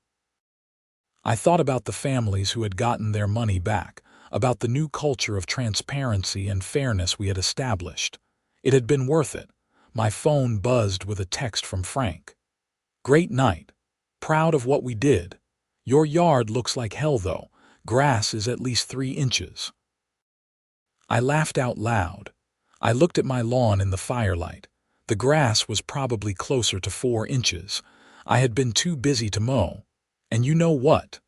I thought about the families who had gotten their money back, about the new culture of transparency and fairness we had established. It had been worth it. My phone buzzed with a text from Frank. "Great night. Proud of what we did. Your yard looks like hell though. Grass is at least 3 inches. I laughed out loud. I looked at my lawn in the firelight. The grass was probably closer to 4 inches. I had been too busy to mow. And you know what?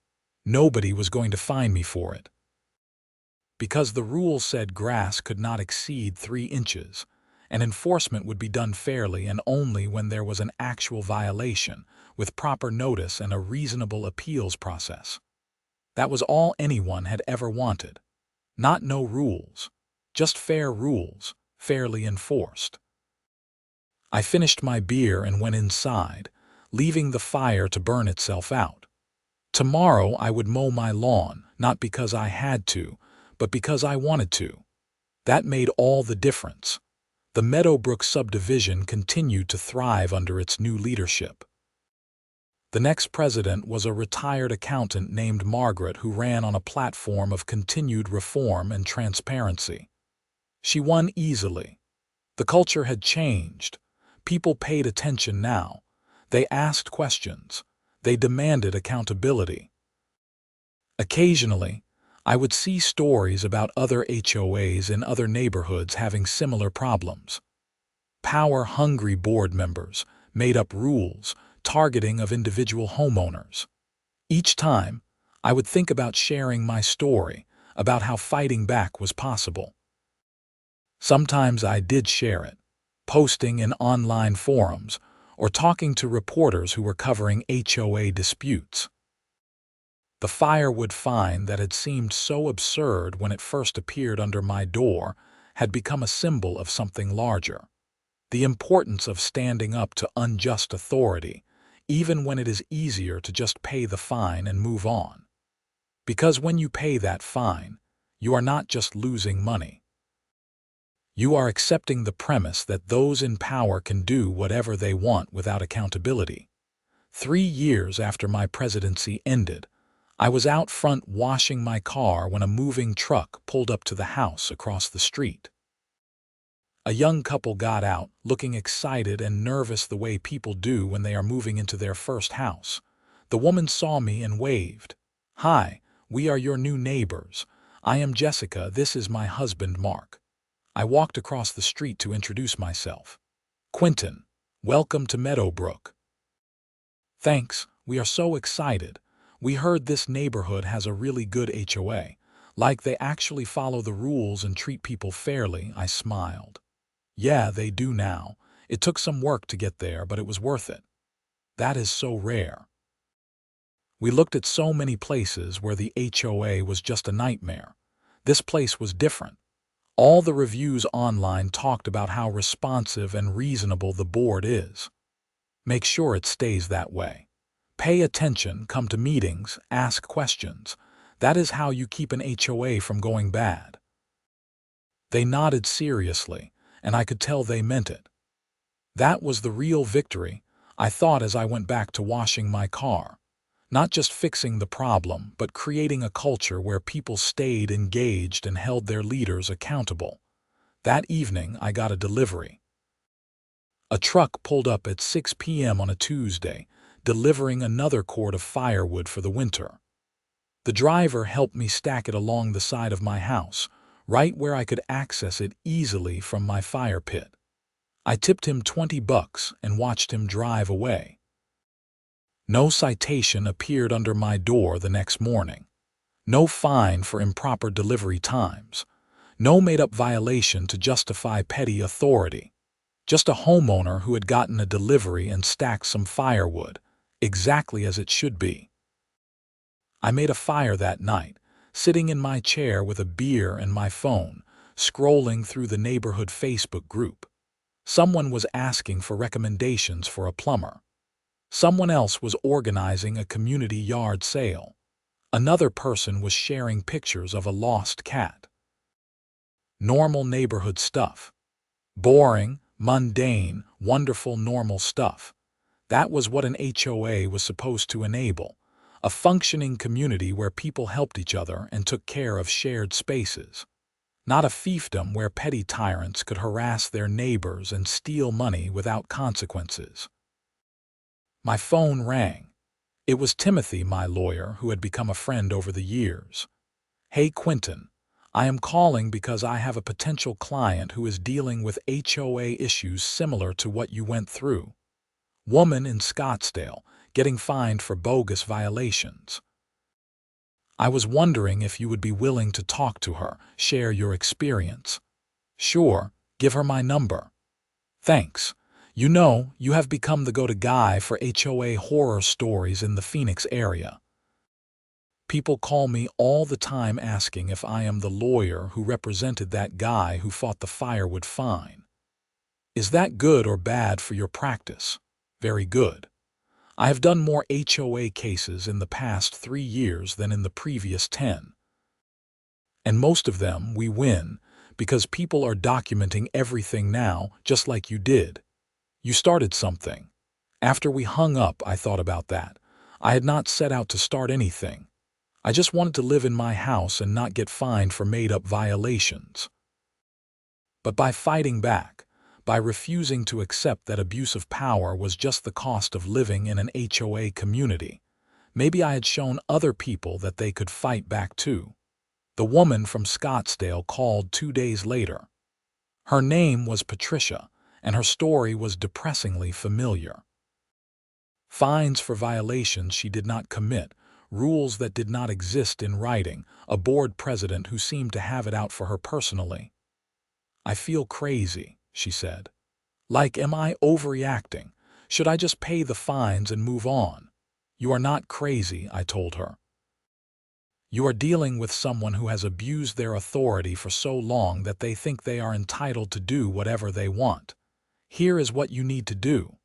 Nobody was going to fine me for it. Because the rule said grass could not exceed 3 inches, and enforcement would be done fairly and only when there was an actual violation, with proper notice and a reasonable appeals process. That was all anyone had ever wanted. Not no rules, just fair rules, fairly enforced. I finished my beer and went inside, leaving the fire to burn itself out. Tomorrow I would mow my lawn, not because I had to, but because I wanted to. That made all the difference. The Meadowbrook subdivision continued to thrive under its new leadership. The next president was a retired accountant named Margaret who ran on a platform of continued reform and transparency. She won easily. The culture had changed. People paid attention now. They asked questions. They demanded accountability. Occasionally, I would see stories about other HOAs in other neighborhoods having similar problems. Power-hungry board members made up rules, targeting of individual homeowners. Each time, I would think about sharing my story, about how fighting back was possible. Sometimes I did share it, posting in online forums or talking to reporters who were covering HOA disputes. The firewood fine that had seemed so absurd when it first appeared under my door had become a symbol of something larger. The importance of standing up to unjust authority, even when it is easier to just pay the fine and move on. Because when you pay that fine, you are not just losing money. You are accepting the premise that those in power can do whatever they want without accountability. 3 years after my presidency ended, I was out front washing my car when a moving truck pulled up to the house across the street. A young couple got out, looking excited and nervous the way people do when they are moving into their first house. The woman saw me and waved. "Hi, we are your new neighbors. I am Jessica, this is my husband Mark." I walked across the street to introduce myself. "Quinton, welcome to Meadowbrook." "Thanks, we are so excited. We heard this neighborhood has a really good HOA. Like they actually follow the rules and treat people fairly," I smiled. "Yeah, they do now. It took some work to get there, but it was worth it." "That is so rare." We looked at so many places where the HOA was just a nightmare. This place was different. All the reviews online talked about how responsive and reasonable the board is. Make sure it stays that way. Pay attention, come to meetings, ask questions. That is how you keep an HOA from going bad. They nodded seriously, and I could tell they meant it. That was the real victory, I thought as I went back to washing my car. Not just fixing the problem, but creating a culture where people stayed engaged and held their leaders accountable. That evening, I got a delivery. A truck pulled up at 6 p.m. on a Tuesday, delivering another cord of firewood for the winter. The driver helped me stack it along the side of my house, right where I could access it easily from my fire pit. I tipped him $20 and watched him drive away. No citation appeared under my door the next morning. No fine for improper delivery times. No made-up violation to justify petty authority. Just a homeowner who had gotten a delivery and stacked some firewood, exactly as it should be. I made a fire that night, sitting in my chair with a beer and my phone, scrolling through the neighborhood Facebook group. Someone was asking for recommendations for a plumber. Someone else was organizing a community yard sale. Another person was sharing pictures of a lost cat. Normal neighborhood stuff. Boring, mundane, wonderful normal stuff. That was what an HOA was supposed to enable. A functioning community where people helped each other and took care of shared spaces. Not a fiefdom where petty tyrants could harass their neighbors and steal money without consequences. My phone rang. It was Timothy, my lawyer, who had become a friend over the years. "Hey, Quinton, I am calling because I have a potential client who is dealing with HOA issues similar to what you went through. Woman in Scottsdale, getting fined for bogus violations. I was wondering if you would be willing to talk to her, share your experience." "Sure, give her my number." "Thanks. You know, you have become the go-to guy for HOA horror stories in the Phoenix area. People call me all the time asking if I am the lawyer who represented that guy who fought the firewood fine. Is that good or bad for your practice? Very good. I have done more HOA cases in the past 3 years than in the previous 10. And most of them we win because people are documenting everything now, just like you did. You started something. After we hung up, I thought about that. I had not set out to start anything. I just wanted to live in my house and not get fined for made-up violations. But by fighting back, by refusing to accept that abuse of power was just the cost of living in an HOA community, maybe I had shown other people that they could fight back too. The woman from Scottsdale called 2 days later. Her name was Patricia, and her story was depressingly familiar. Fines for violations she did not commit, rules that did not exist in writing, a board president who seemed to have it out for her personally. "I feel crazy," she said. "Like, am I overreacting? Should I just pay the fines and move on?" "You are not crazy," I told her. "You are dealing with someone who has abused their authority for so long that they think they are entitled to do whatever they want. Here is what you need to do."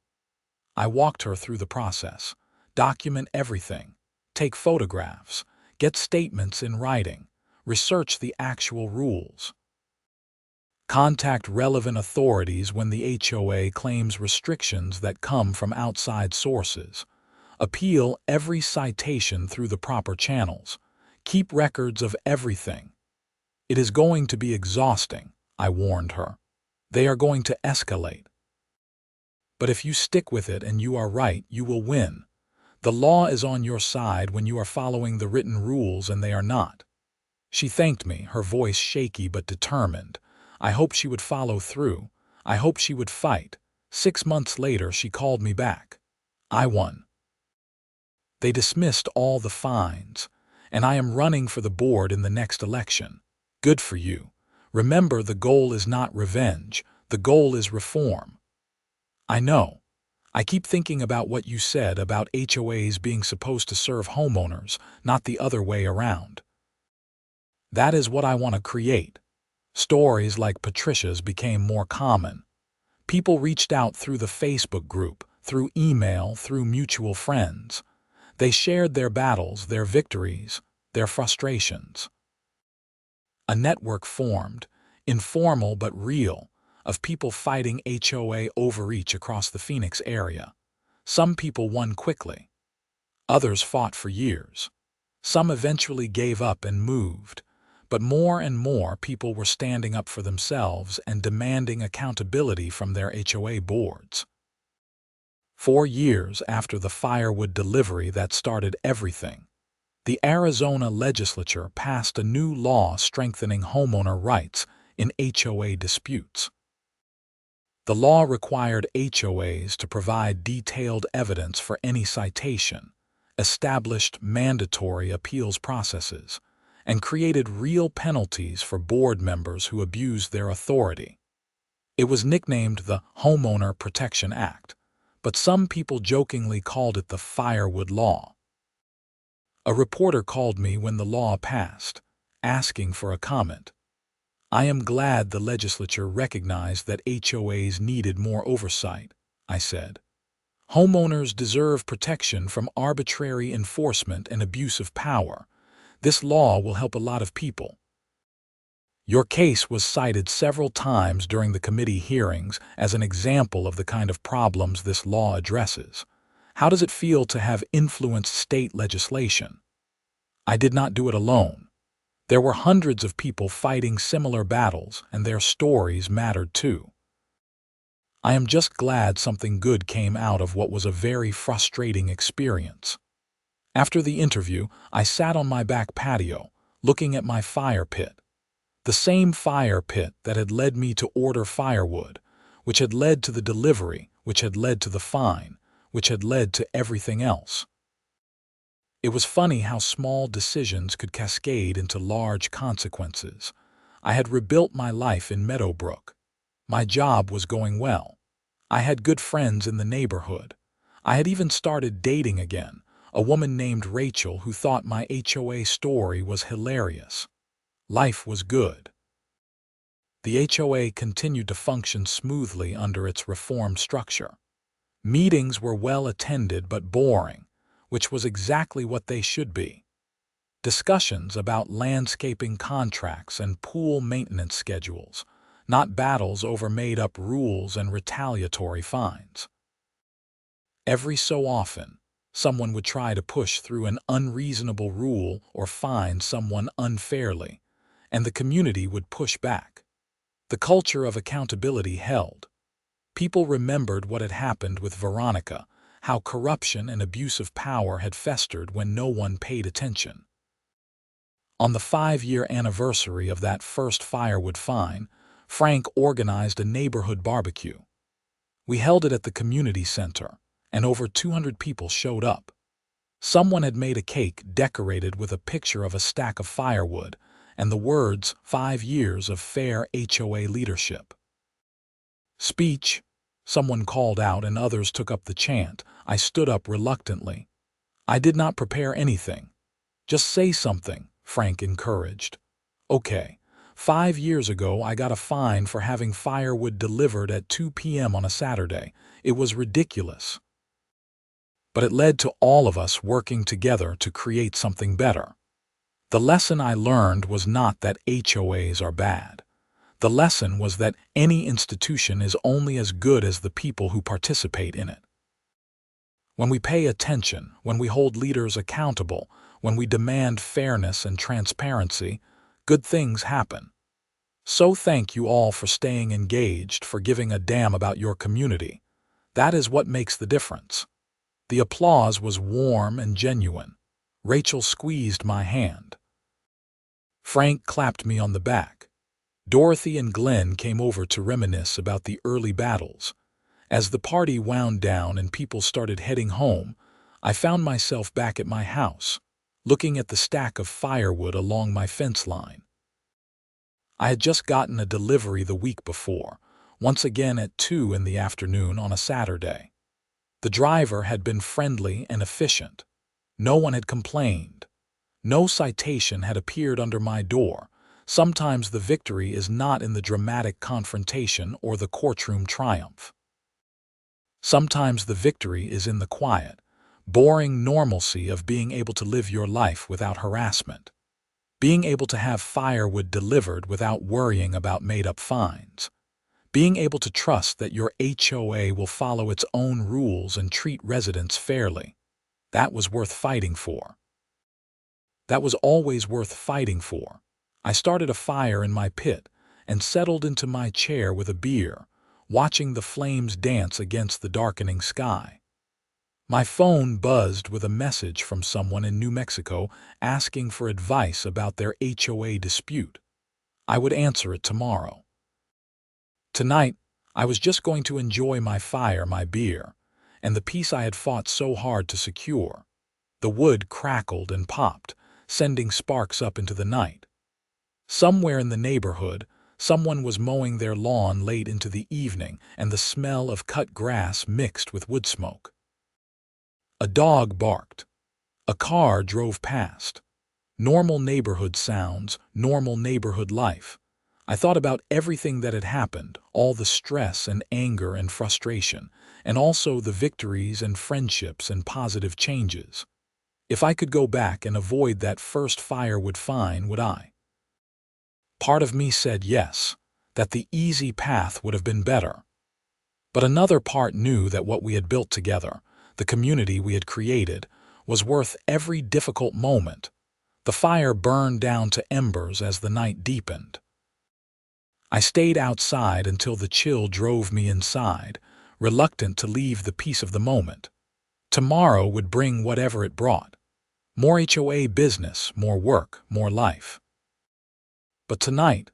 I walked her through the process. Document everything. Take photographs. Get statements in writing. Research the actual rules. Contact relevant authorities when the HOA claims restrictions that come from outside sources. Appeal every citation through the proper channels. Keep records of everything. It is going to be exhausting, I warned her. They are going to escalate. But if you stick with it and you are right, you will win. The law is on your side when you are following the written rules and they are not. She thanked me, her voice shaky but determined. I hoped she would follow through. I hoped she would fight. 6 months later, she called me back. I won. They dismissed all the fines, and I am running for the board in the next election. Good for you. Remember, the goal is not revenge. The goal is reform. I know. I keep thinking about what you said about HOAs being supposed to serve homeowners, not the other way around. That is what I want to create. Stories like Patricia's became more common. People reached out through the Facebook group, through email, through mutual friends. They shared their battles, their victories, their frustrations. A network formed, informal but real, of people fighting HOA overreach across the Phoenix area. Some people won quickly. Others fought for years. Some eventually gave up and moved. But more and more people were standing up for themselves and demanding accountability from their HOA boards. 4 years after the Firewood delivery that started everything, the Arizona legislature passed a new law strengthening homeowner rights in HOA disputes. The law required HOAs to provide detailed evidence for any citation, established mandatory appeals processes, and created real penalties for board members who abused their authority. It was nicknamed the Homeowner Protection Act, but some people jokingly called it the Firewood Law. A reporter called me when the law passed, asking for a comment. I am glad the legislature recognized that HOAs needed more oversight, I said. Homeowners deserve protection from arbitrary enforcement and abuse of power. This law will help a lot of people. Your case was cited several times during the committee hearings as an example of the kind of problems this law addresses. How does it feel to have influenced state legislation? I did not do it alone. There were hundreds of people fighting similar battles, and their stories mattered too. I am just glad something good came out of what was a very frustrating experience. After the interview, I sat on my back patio, looking at my fire pit. The same fire pit that had led me to order firewood, which had led to the delivery, which had led to the fine, which had led to everything else. It was funny how small decisions could cascade into large consequences. I had rebuilt my life in Meadowbrook. My job was going well. I had good friends in the neighborhood. I had even started dating again, a woman named Rachel who thought my HOA story was hilarious. Life was good. The HOA continued to function smoothly under its reformed structure. Meetings were well attended but boring, which was exactly what they should be. Discussions about landscaping contracts and pool maintenance schedules, not battles over made-up rules and retaliatory fines. Every so often, someone would try to push through an unreasonable rule or fine someone unfairly, and the community would push back. The culture of accountability held. People remembered what had happened with Veronica, how corruption and abuse of power had festered when no one paid attention. On the 5-year anniversary of that first firewood fine, Frank organized a neighborhood barbecue. We held it at the community center, and over 200 people showed up. Someone had made a cake decorated with a picture of a stack of firewood and the words, 5 years of fair HOA leadership. Speech, someone called out and others took up the chant. I stood up reluctantly. I did not prepare anything. Just say something, Frank encouraged. Okay, 5 years ago I got a fine for having firewood delivered at 2 p.m. on a Saturday. It was ridiculous. But it led to all of us working together to create something better. The lesson I learned was not that HOAs are bad. The lesson was that any institution is only as good as the people who participate in it. When we pay attention, when we hold leaders accountable, when we demand fairness and transparency, good things happen. So thank you all for staying engaged, for giving a damn about your community. That is what makes the difference. The applause was warm and genuine. Rachel squeezed my hand. Frank clapped me on the back. Dorothy and Glenn came over to reminisce about the early battles. As the party wound down and people started heading home, I found myself back at my house, looking at the stack of firewood along my fence line. I had just gotten a delivery the week before, once again at 2 in the afternoon on a Saturday. The driver had been friendly and efficient. No one had complained. No citation had appeared under my door. Sometimes the victory is not in the dramatic confrontation or the courtroom triumph. Sometimes the victory is in the quiet, boring normalcy of being able to live your life without harassment. Being able to have firewood delivered without worrying about made-up fines. Being able to trust that your HOA will follow its own rules and treat residents fairly. That was worth fighting for. That was always worth fighting for. I started a fire in my pit and settled into my chair with a beer, watching the flames dance against the darkening sky. My phone buzzed with a message from someone in New Mexico asking for advice about their HOA dispute. I would answer it tomorrow. Tonight, I was just going to enjoy my fire, my beer, and the peace I had fought so hard to secure. The wood crackled and popped, sending sparks up into the night. Somewhere in the neighborhood, someone was mowing their lawn late into the evening, and the smell of cut grass mixed with wood smoke. A dog barked. A car drove past. Normal neighborhood sounds, normal neighborhood life. I thought about everything that had happened, all the stress and anger and frustration, and also the victories and friendships and positive changes. If I could go back and avoid that first firewood fine, would I? Part of me said yes, that the easy path would have been better. But another part knew that what we had built together, the community we had created, was worth every difficult moment. The fire burned down to embers as the night deepened. I stayed outside until the chill drove me inside, reluctant to leave the peace of the moment. Tomorrow would bring whatever it brought. More HOA business, more work, more life. But tonight,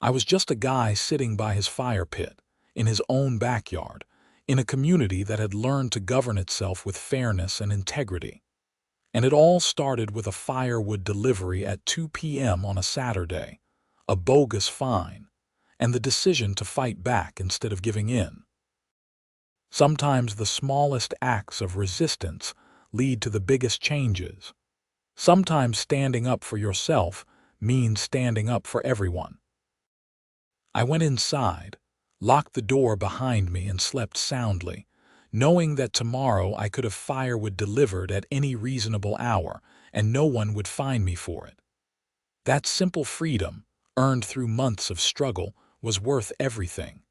I was just a guy sitting by his fire pit, in his own backyard, in a community that had learned to govern itself with fairness and integrity. And it all started with a firewood delivery at 2 p.m. on a Saturday, a bogus fine, and the decision to fight back instead of giving in. Sometimes the smallest acts of resistance lead to the biggest changes. Sometimes standing up for yourself means standing up for everyone. I went inside, locked the door behind me, and slept soundly, knowing that tomorrow I could have firewood delivered at any reasonable hour and no one would find me for it. That simple freedom, earned through months of struggle, was worth everything.